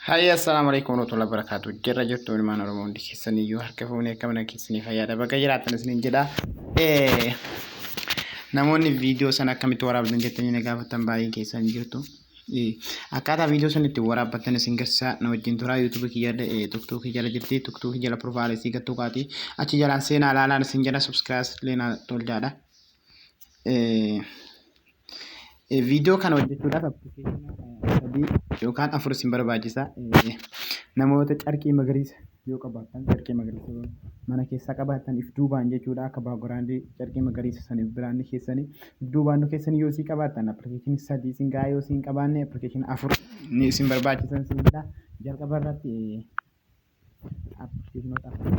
Hayya assalamualaikum warahmatullahi wabarakatuh. Jirra jirtu ilmaan Oromoo hundi keessan iyyuu harka fuunee akka mana keessanii fayyaada. Bakka jiraatan isiniin jedha. Namoonni viidiyoo sana akkamitti waraabdan jettanii na gaafatan baay'een keessan jirtu. Akkaataa viidiyoo sana itti waraabbattan isin garsiisaa na wajjin turaa yuutuubii kiyyaadha tiktookii jala jirti tiktookii jala profaayilii gattuu qaati achi jalaan seenaa ilaalaan isin jedha subskiraayib leena tolchaadha. Viidiyoo kana hojjechuudhaaf appilikeeshinii sadii yookaan afur isin barbaachisa. Namoota carqii magariisa yoo qabaattan carqii magariisa mana keessaa qabaattan if duubaan jechuudha akka baagiraawundii carqii magariisa saniif biraanni keessanii if duubaan keessanii yoo isin qabaattan appilikeeshinii sadii isin gahaa yoo isin qabaanne appilikeeshinii afur ni isin barbaachisan isinidha. Jalqaba irratti appilikeeshinoota afur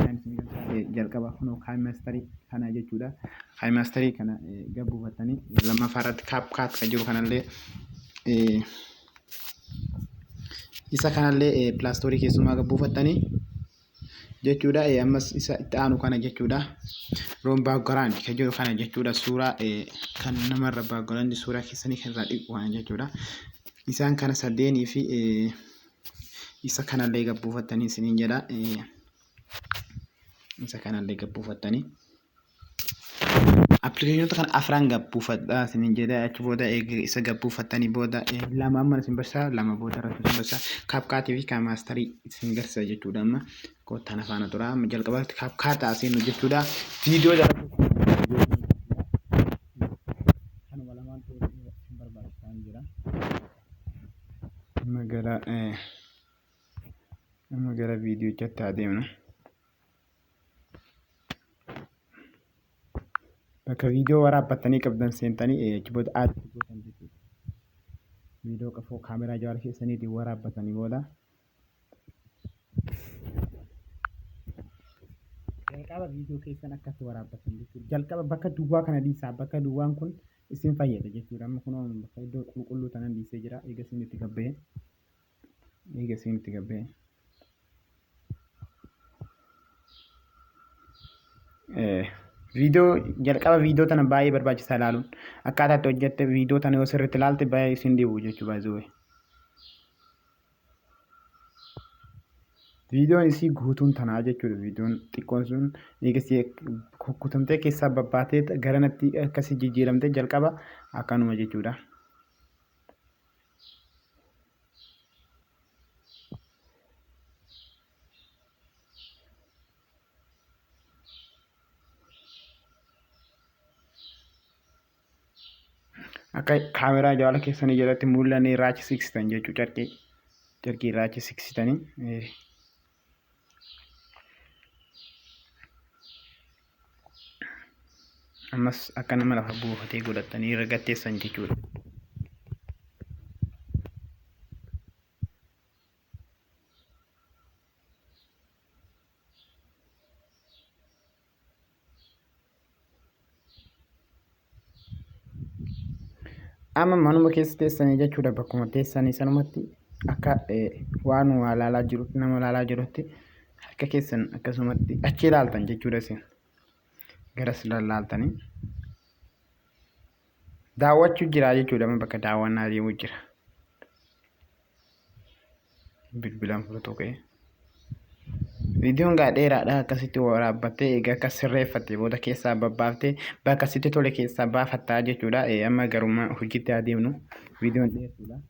jalqaba kunoo kaayimastarii kana jechuudha. Kaayimastarii kana gabbuufattanii lammaffaa irratti kaapkaat kan jiru kanallee isa kanallee pilaastorii keessumaa gabbuufattanii jechuudha. Ammas isa itti aanu kana jechuudha. Roon baagiraawundi kan jiru kana jechuudha. Suuraa kan namarra baagiraawundi suuraa keessanii kan irraa dhiqu kana jechuudha. Isaan kana sadeenii fi isa kanallee gabbuufattanii isiniin jedha. Isa kanallee gabbuufattanii appilikeeshinoota kana afran gabbuufadhaa isiniin jedha. Achi booda isa gabbuufattanii booda lama amma isin barsiisaa lama booda irratti isin barsiisaa kaapkaatii fi kaayimastarii isin garsiisa jechuudha. Amma kottaan afaan turaa jalqabatti kaapkaataa seenu jechuudha. Viidiyoo jalatti kanuma lamaan isin barbaachisaa jira. Amma gara viidiyoochaatti adeemna. Bakka viidiyoo waraabbattanii qabdan seentanii achi booda aadatti gootan jechuudha. Viidiyoo qafoo kaameraa jawaa keessaniitiin waraabbatanii booda jalqaba viidiyoo keessan akkatti waraabbatan jechuudha. Jalqaba bakka duwwaa kana dhiisaa bakka duwwaan kun isin fayyada jechuudha. Amma kunoo bakka iddoo qulqulluu tanan dhiisee jira. Eega isin itti gabbee viidiyoo jalqaba viidiyoo tana baay'ee barbaachisaa ilaaluun akkaataa itti hojjette viidiyoo tana yoo sirriitti ilaalte baay'ee isin dhibu jechuudha. Viidiyoon isii guutuun tanaa jechuudha. Viidiyoon xiqqoon sun eegasii kukkutamtee keessaa babbaatee garanatti akkasii jijjiiramtee jalqaba akkanuma jechuudha. Akka kaameraa jawala keessanii jalatti mul'anii raachi siksitan jechuudha. Carqii raachi siksitanii ammas akka nama lafa buufatee godhatanii irra gatteessan jechuudha. Amma manuma keessa teessanii jechuudha. Bakkuma teessanii sanumatti akka waan waa ilaalaa jirutti nama ilaalaa jirutti harka keessan akkasumatti achi ilaaltan jechuudha. Isin garas lallaaltanii daawwachuu jira jechuudha. Bakka daawwannaa deemuu jira. Bilbilaan fudhatu ka'e. Viidiyoon dheeraadha akkasitti waraabbattee egaa akka sirreeffatte booda keessaa babbaaftee bakka sitti tole keessaa baafattaa jechuudha. Amma garummaa hojiitti adeemnu viidiyoon dheertuudha.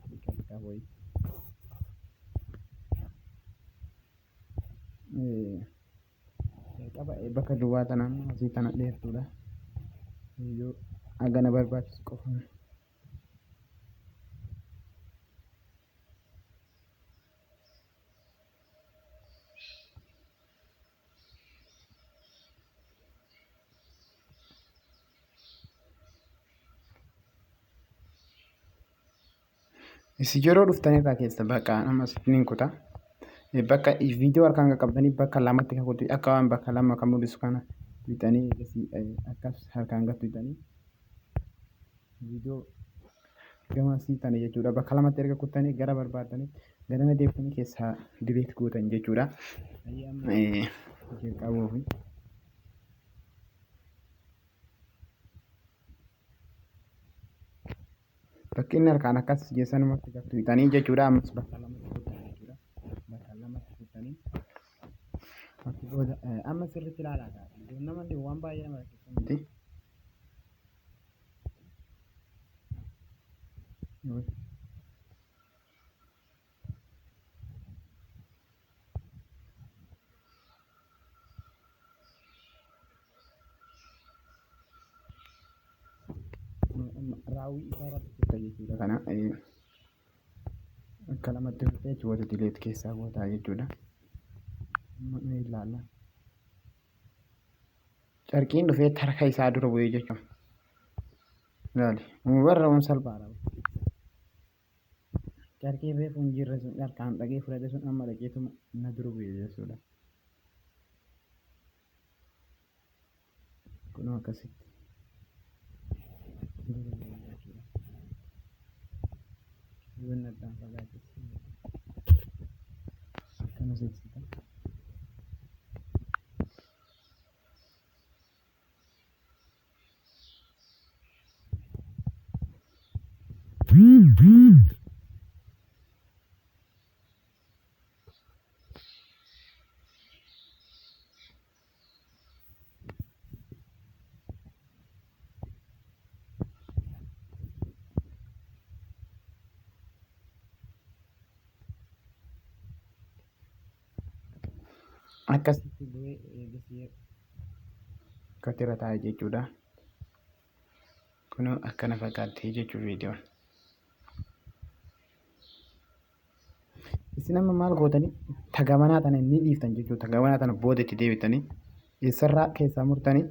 Bakka duwwaa tanaa asii tana dheertuudha. Viidiyoo hagana barbaachisu qofa. Isin yeroo dhuftanii irraa keessa bakka amma isiniin kutaa bakka viidiyoo harkaan qabdanii bakka lamatti kan kutu akka waan bakka lama kan mul'isu kana bitanii akkas harkaan gattu bitanii viidiyoo gama siitanii jechuudha. Bakka lamatti erga kuttanii gara barbaadanii gara deebitanii keessaa direet gootan jechuudha. Jalqabuufi bakki inni harkaan akkas jeessanumatti gattu bitanii jechuudha. Ammas bakka lamatti kutan jechuudha. booda amma sirriitti ilaalaa ta'a. Namoonni waan baay'ee nama rakkisa miti. Raawwii isaa irratti hojjeta jechuudha. Kana akka lamatti fudhatee jechuudha dileet keessaa gootaa jechuudha. Ni ilaalla. Carqiin dhufee harka isaa dura bu'ee jechuudha. Ilaali warra salphaadha. Carqiin reefu hin jirre sun harkaan dhagee fudhate sun amma dhaqeetuma na dura bu'ee jechuudha. Kun akkasitti. Guna addaan fagaatetti akkana seensita. Akkasitti bu'ee eegisee katira taa'e jechuudha. Kun akkana fakkaatti jechuudha viidiyoon. Isin amma maal gootanii tagamanaa tana ni dhiiftan jechuudha. Tagamanaa tana booda itti deebitanii eessarraa keessaa murtanii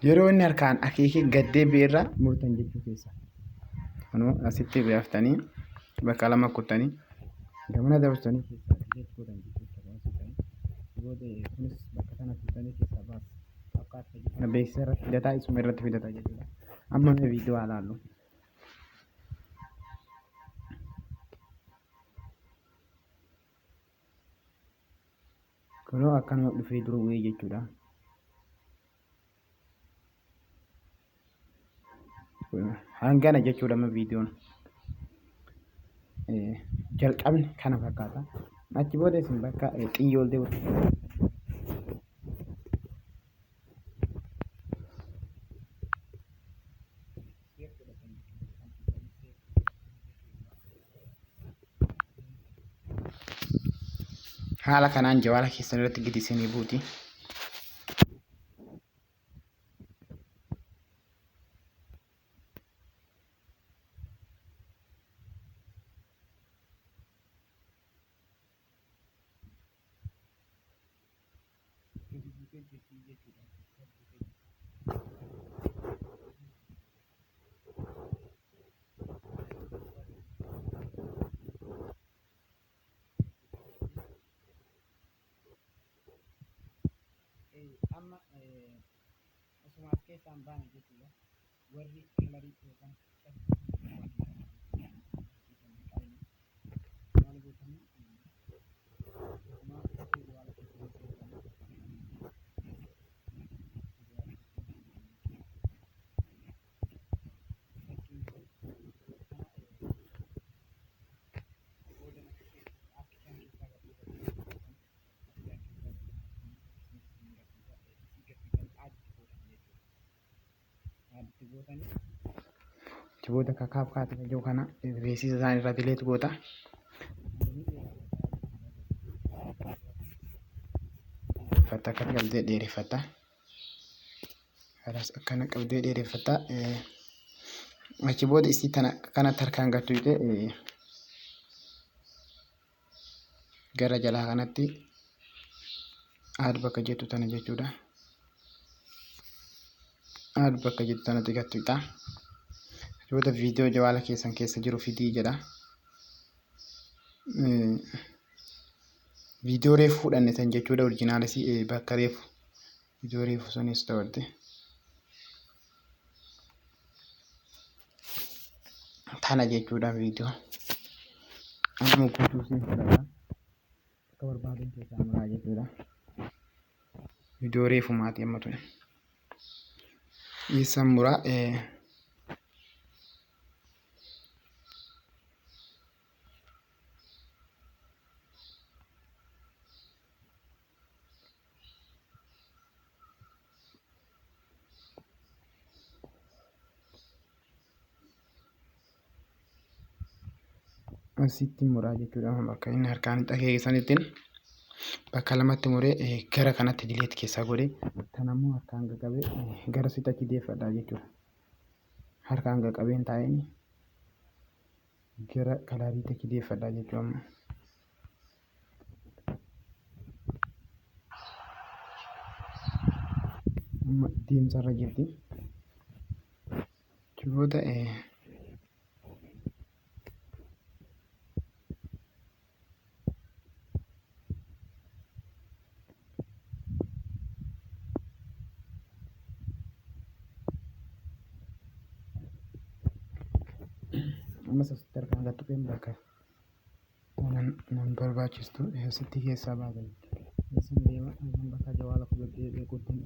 yeroo inni harkaan akeekee gaddee beerra murtan jechuu keessa. Kunoo asitti baaftanii bakka lama kuttanii gamana dabarsanii keessaa godhan jechuudha. Booda kunis bakka kana kuttanii keessaa baasu. Fakkaata jechuudha. Beeksisa irratti fidataa isuma irratti fidataa jechuudha. Amma viidiyoo haa ilaallu. Kunoo akkanuma dhufee dura bu'ee jechuudha. Hangana jechuudha amma viidiyoon jalqabni kana fakkaata. Achi booda isin bakka xiyyooltee haala kanaan jawaala keessan irratti gidisanii buuti. Amma asumaaf keessaan baane jechuudha. Warri kalarii yookaan Ciboota kakaaf kaatee jiru kana beeksisa isaanii irratti illee goota. Fatta akka qabdee dheereffata. Kanas akkana qabdee dheereffata. Achi booda isii kanatti harkaan gattu jedhee gara jalaa kanatti aad bakka jettu tana jechuudha. Aad bakka jettu tanatti gattudha. Booda viidiyoo jawaala keessan keessa jiru fidii jedha. Viidiyoo reefu fudhanne tan jechuudha. Oriijinaalis bakka reefu viidiyoo reefu sunis ta'utti. Tana jechuudha viidiyoo. Amma guutuu siin fudhata. Akka barbaadan keessaa muraa jechuudha. Viidiyoo reefu maatii amma ture. Isaan muraa asitti muraa jechuudha. Bakka inni harkaan dhageessanittiin bakka lamatti muree gara kanatti dileet keessaa godhee kanammoo harkaan qaqqabee gara sitti achi deeffadha jechuudha. Harkaan qaqqabeen taa'een gara kalaariitti achi deeffadha jechuudha. Amma deemsarra jirti. Jiboota ammas asitti harkaan qaqqabeen bakka nan barbaachistu asitti keessaa baata jechuudha. Isin deema bakka jawaala fudhatee beekuutti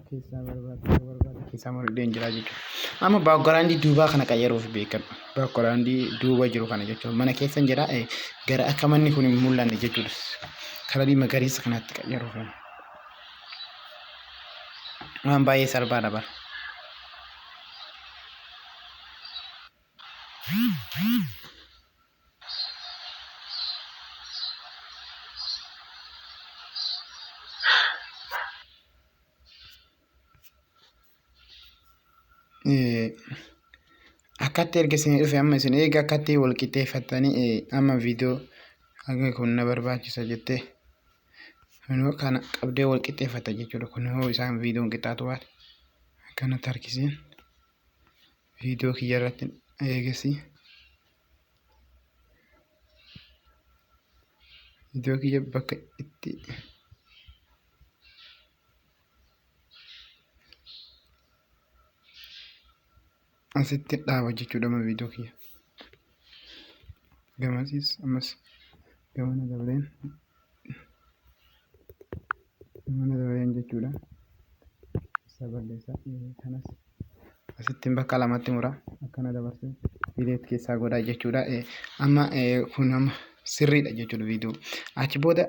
keessaa barbaade keessaa murideen jira jechuudha. Amma baakgiraawundii duubaa kana qayyaruuf beekama. Baakgiraawundii duuba jiru kana jechuudha. Mana keessa jira gara akka manni kun hin mul'anne jechuudha. Karaa magariisa kanatti qayyaruuf. Waan baay'ee salphaadha bara. Akkatti erga isin dhufe amma isin eega akkatti wal qixxeeffattanii amma viidiyoo hanga kun na barbaachisa jettee kunoo kana qabdee wal qixxeeffatta jechuudha. Kunoo isaan viidiyoon qixxaatu baate akkanatti harkisiin viidiyoo kiyya irratti eegasi viidiyoo kiyya bakka itti asitti dhaaba jechuudha. Amma viidiyoo kiyya gamasiis ammas gamana dabaleen jechuudha. Saballeessa kanas asitti bakka lamatti mura akkana dabarsee dileet keessaa godhaa jechuudha. Amma kun amma sirriidha jechuudha viidiyoo. Achi booda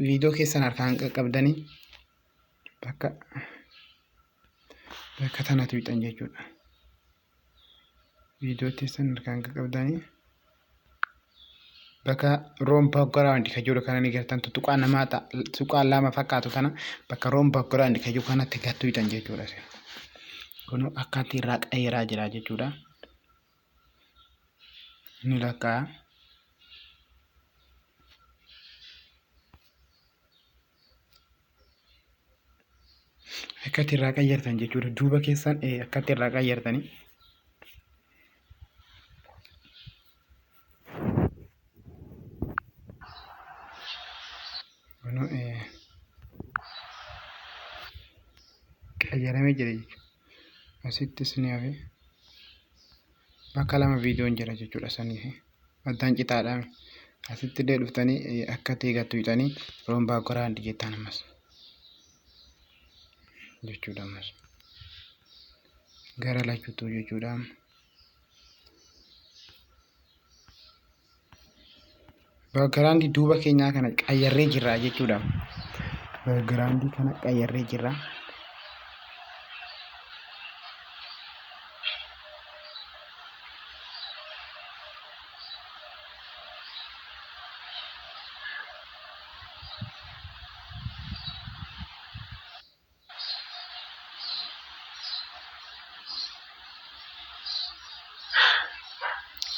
viidiyoo keessan harkaan qaqqabdanii bakka tanatti bixan jechuudha. Viidiyoo keessan harkaan qaqqabdanii bakka roon baakgiraawundi kan jiru kana ni gartan tuqaa namaa tuqaa lama fakkaatu kana bakka roon baakgiraawundi kan jiru kanatti gattuu bixan jechuudha. Kun akkatti irraa qayyaraa jira jechuudha. Ni lakkaa. Akkatti irraa qayyartan jechuudha. Duuba keessan akkatti irraa qayyartanii. Kun qayyaramee jira jechuudha. Asittis ni hafe bakka lama viidiyoon jira jechuudha. Sanii addaan citaadhaan asitti illee dhuftanii akkatti gattuu bixanii roon baakgiraawundi jettaan ammas jechuudha. Ammas gara lachuutu jechuudha. Background duuba keenyaa kana qayyarree jirra jechuudha. Background kana qayyarree jirra.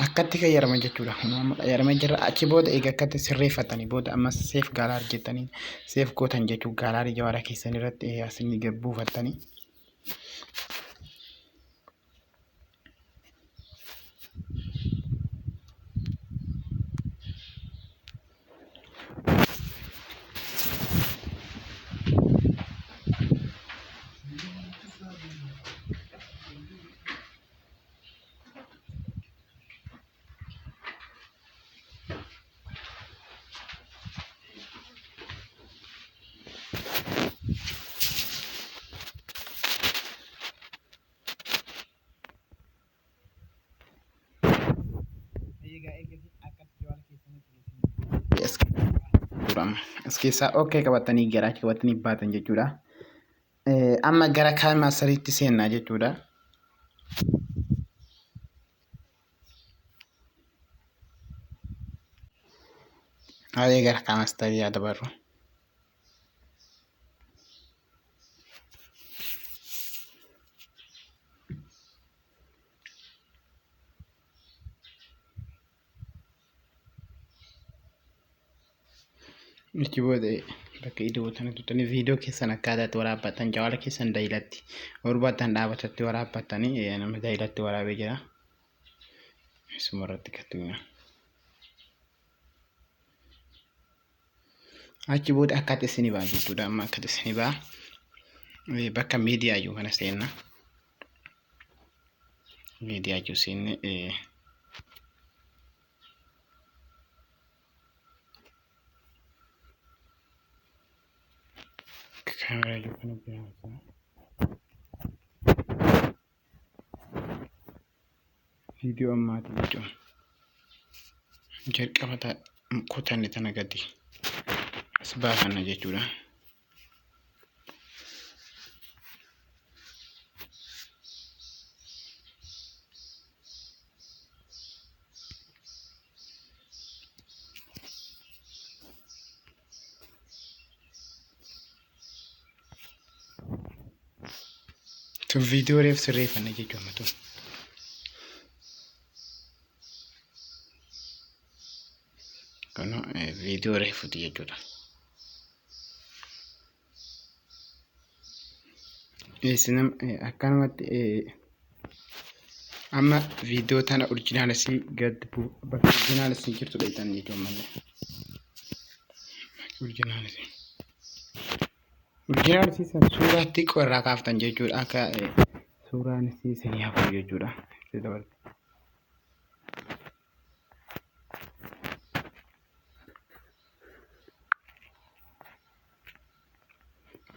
Akkatti qayyarama jechuudha. Amma qayyarama jirra. Achi booda egaa akkatti sirreeffatanii booda ammas seef gaalaar jettanii seef gootan jechuudha. Gaalaarii jawaara keessan irratti asini gabbuufattanii. As keessaa okkee qabatanii garaa qabatanii baatan jechuudha. Amma gara kaan maasariitti seennaa jechuudha. Haalee gara kaan maasarii yaada barru. Achi booda bakka iddoo sana tutanii viidiyoo keessan akkaataatti waraabbatan jawala keessan daa'ilatti barbaadan dhaabatatti waraabbatanii nama daa'ilatti waraabee jira. Isuma irratti kattuuna. Achi booda akkaatti isin baa jechuudha. Amma akkaatti isin baa bakka miidiyaa iyyuu kana seenna. Miidiyaa iyyuu seenne kamera iyyuu kana biraa viidiyoo ammaati jechuudha. Jalqabata kutanne tana gadi as baafanna jechuudha. Viidiyoo reef sirreeffanna jechuudha matu. Kana viidiyoo reefuuti jechuudha. Isin akkanumatti amma viidiyoo tana oriijinaalisi gad bakka oriijinaalisi jirtu dha jechuudha malee. Oriijinaalisi. Oriijinaalisi suuraa xiqqoo irraa kaaftan jechuudha. Akka suuraan isin yaa'u jechuudha.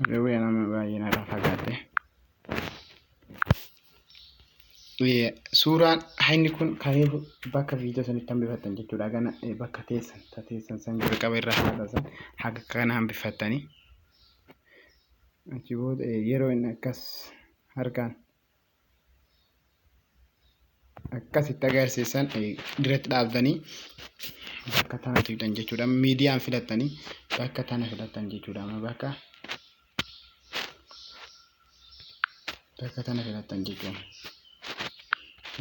Reewwee nama baay'ee narraa fagaate. Suuraan inni kun kareef bakka viidiyoo sanitti hambifatan jechuudha. Gana bakka teessan san jalqaba irraa haadhasan haga kana hambifatanii. Achi booda yeroo inni akkas harkaan akkasitti agarsiisan dirratti dhaabdanii bakka tana fidan jechuudha. Miidiyaan filattanii bakka tana filatan jechuudha. Amma bakka tana filatan jechuudha.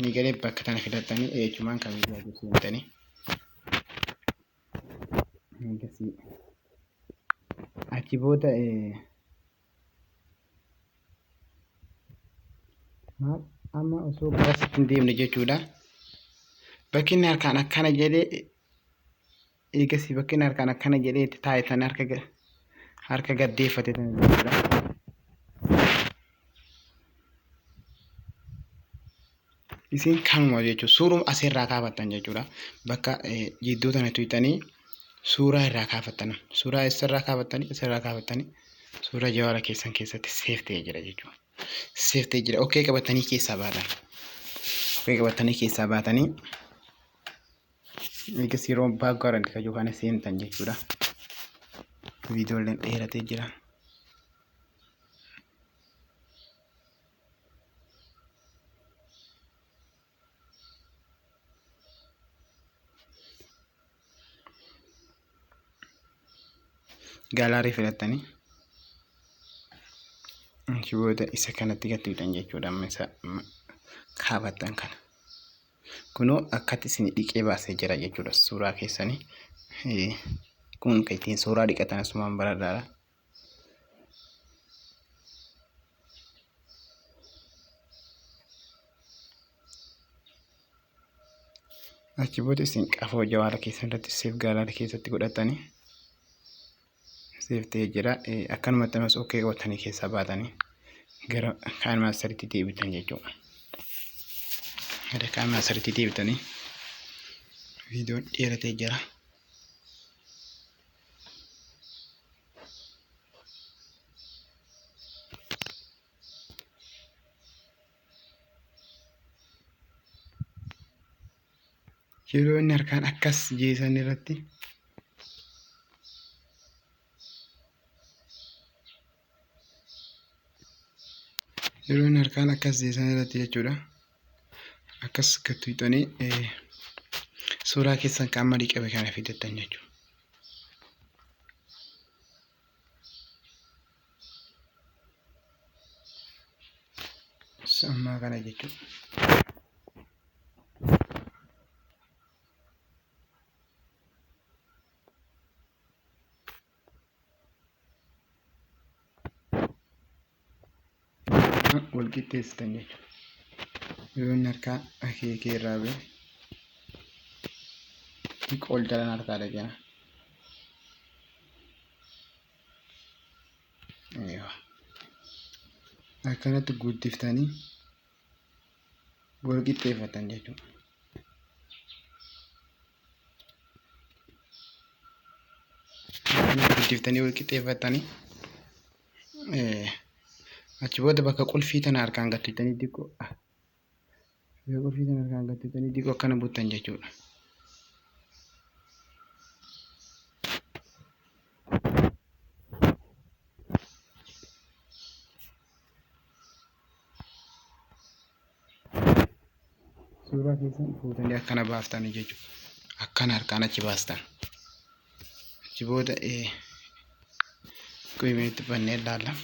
Ni galee bakka tana filatanii jechumaan kan miidiyaa agarsiisanii. Achi booda amma osoo garasitti hin deemne jechuudha. Bakki inni harkaan akkana jedhee eegasii bakki inni harkaan akkana jedhee taayitan harka gaddeeffate jechuudha. Isin kanuma jechuudha. Suuruma asirraa kaafatan jechuudha. Bakka jidduu tana tuyxanii suuraa irraa kaafatan. Suuraa isarraa kaafatanii suuraa jawaara keessan keessatti seef ta'ee jira jechuudha. Seef ta'ee jira. Okkee qabatanii keessaa baatan. Okkee qabatanii keessaa baatanii Eegas yeroo background kan yookaan seentan jechuudha. Viidiyoon dheeratee jira. Gaalaarii filattanii booda isa kanatti gad fixan jechuudha. Amma isa kaawwattan kana. Kunoo akkatti isin dhiqee baasee jira jechuudha suuraa keessanii. Kun kan ittiin suuraa dhiqatan asumaan baradaadha. Achi booda isin qafoo jawaala keessan irratti seef gaalaarii keessatti godhatanii seef ta'ee jira. Akkanumatti amas okkee gootanii keessaa baatanii gara kaan maasariitti deebitan jechuudha. Gara kaan maasariitti deebitanii viidiyoon dheeratee jira. Yeroo inni harkaan akkas jeesan irratti jechuudha. Akkas gad fixanii suuraa keessan kan amma dhiqame kana fidattan jechuudha. Sammaa kana jechuudha. Wal qixxeessitan jechuudha. Yeroo inni harkaa akeekee irraa ba'e ol jalaan harkaadha jira. Akkanatti guddiftanii wal qixxeeffatan jechuudha. Guddiftanii wal qixxeeffatanii achi booda bakka qulfii tana harkaan gad fixanii diqoo akkana buttan jechuudha. Suuraa keessan fuutanii akkana baaftanii jechuudha. Akkana harkaan achi baastan. Achi booda qoymeetti bannee ilaalla.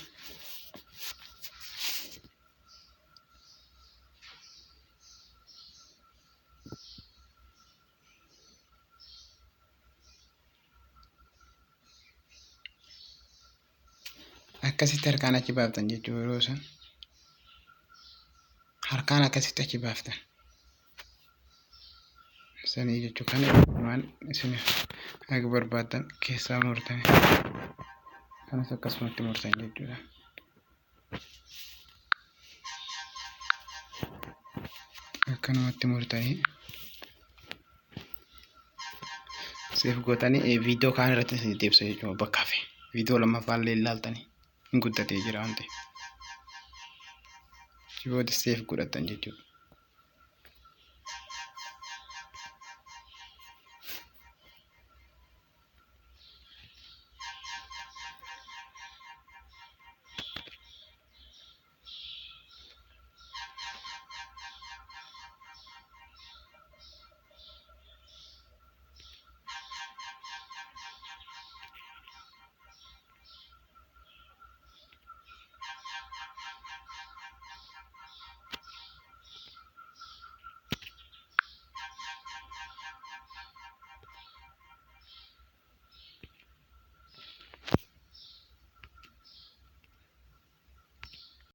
Akkasitti harkaan achi baaftan jechuudha. Yeroo san harkaan akkasitti achi baaftan sanii jechuudha. Kana waan isin akka barbaadan keessaa murtanii kanas akkasumatti murtan jechuudha. Akkanumatti murtanii seef gootanii viidiyoo kaan irratti isin deebisa jechuudha. Bakka hafe viidiyoo lammaffaa illee ilaaltanii hin guddatee jira waan ta'eef. Booda seef godhatan jechuudha.